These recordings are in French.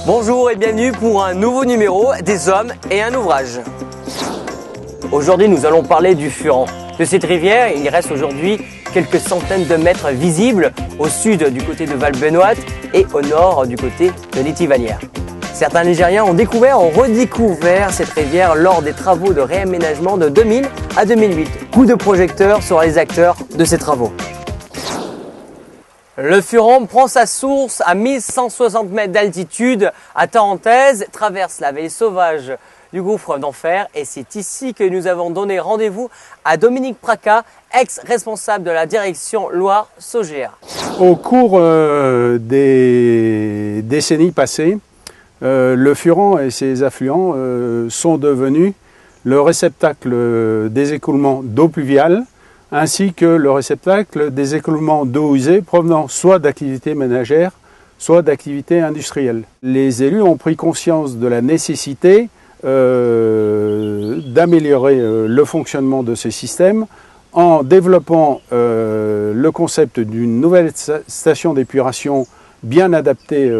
Bonjour et bienvenue pour un nouveau numéro des Hommes et un ouvrage. Aujourd'hui, nous allons parler du Furan. De cette rivière, il reste aujourd'hui quelques centaines de mètres visibles au sud du côté de Val-Benoît et au nord du côté de l'Étivalière. Certains Nigériens ont redécouvert cette rivière lors des travaux de réaménagement de 2000 à 2008. Coup de projecteur sur les acteurs de ces travaux. Le Furan prend sa source à 1160 mètres d'altitude à Tarentaise, traverse la vallée sauvage du gouffre d'Enfer et c'est ici que nous avons donné rendez-vous à Dominique Praca, ex-responsable de la direction Loire-Sogéa. Au cours des décennies passées, le Furan et ses affluents sont devenus le réceptacle des écoulements d'eau pluviale ainsi que le réceptacle des écoulements d'eau usée provenant soit d'activités ménagères, soit d'activités industrielles. Les élus ont pris conscience de la nécessité d'améliorer le fonctionnement de ces systèmes en développant le concept d'une nouvelle station d'épuration bien adaptée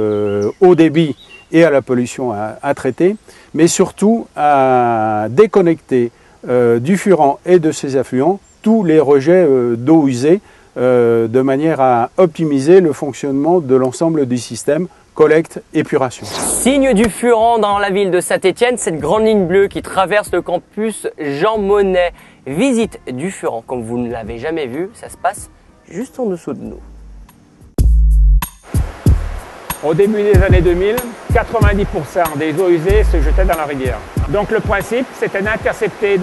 au débit et à la pollution à traiter, mais surtout à déconnecter du Furan et de ses affluents tous les rejets d'eau usée de manière à optimiser le fonctionnement de l'ensemble du système collecte, épuration. Signe du Furan dans la ville de Saint-Étienne, cette grande ligne bleue qui traverse le campus Jean Monnet. Visite du Furan, comme vous ne l'avez jamais vu, ça se passe juste en dessous de nous. Au début des années 2000, 90% des eaux usées se jetaient dans la rivière. Donc le principe, c'était d'intercepter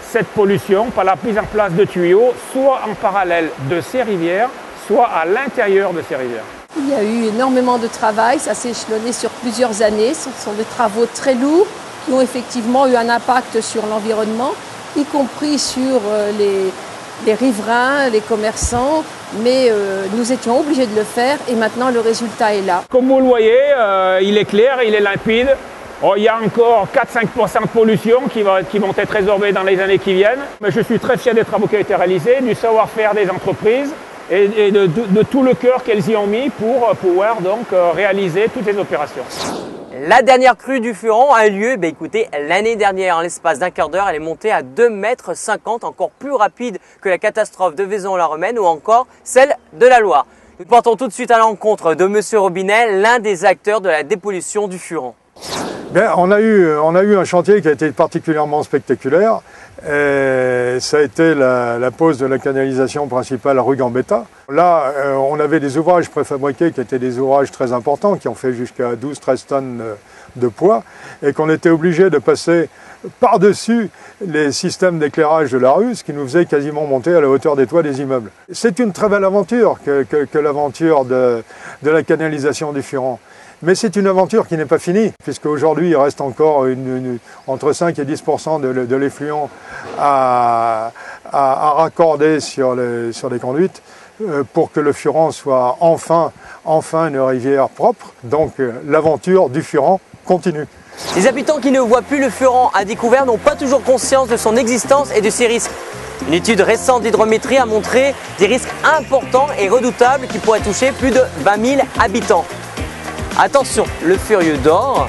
cette pollution par la mise en place de tuyaux, soit en parallèle de ces rivières, soit à l'intérieur de ces rivières. Il y a eu énormément de travail, ça s'est échelonné sur plusieurs années. Ce sont des travaux très lourds qui ont effectivement eu un impact sur l'environnement, y compris sur les riverains, les commerçants, mais nous étions obligés de le faire et maintenant le résultat est là. Comme vous le voyez, il est clair, il est limpide. Il y a encore 4-5% de pollution qui vont être résorbés dans les années qui viennent. Mais je suis très fier des travaux qui ont été réalisés, du savoir-faire des entreprises et de tout le cœur qu'elles y ont mis pour pouvoir réaliser toutes les opérations. La dernière crue du Furan a eu lieu l'année dernière. En l'espace d'un quart d'heure, elle est montée à 2,50 mètres, encore plus rapide que la catastrophe de Vaison-la-Romaine ou encore celle de la Loire. Nous partons tout de suite à l'encontre de Monsieur Robinet, l'un des acteurs de la dépollution du Furan. Bien, on a eu un chantier qui a été particulièrement spectaculaire. Ça a été la pose de la canalisation principale rue Gambetta. Là, on avait des ouvrages préfabriqués qui étaient des ouvrages très importants, qui ont fait jusqu'à 12-13 tonnes de poids, et qu'on était obligé de passer par-dessus les systèmes d'éclairage de la rue, ce qui nous faisait quasiment monter à la hauteur des toits des immeubles. C'est une très belle aventure que l'aventure de la canalisation du Furan. Mais c'est une aventure qui n'est pas finie, puisqu'aujourd'hui il reste encore entre 5 et 10% de l'effluent à raccorder sur les conduites pour que le Furan soit enfin une rivière propre. Donc l'aventure du Furan continue. Les habitants qui ne voient plus le Furan à découvert n'ont pas toujours conscience de son existence et de ses risques. Une étude récente d'hydrométrie a montré des risques importants et redoutables qui pourraient toucher plus de 20 000 habitants. Attention, le furieux dort,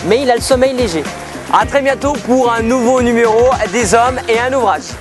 mais il a le sommeil léger. A très bientôt pour un nouveau numéro des Hommes et un ouvrage.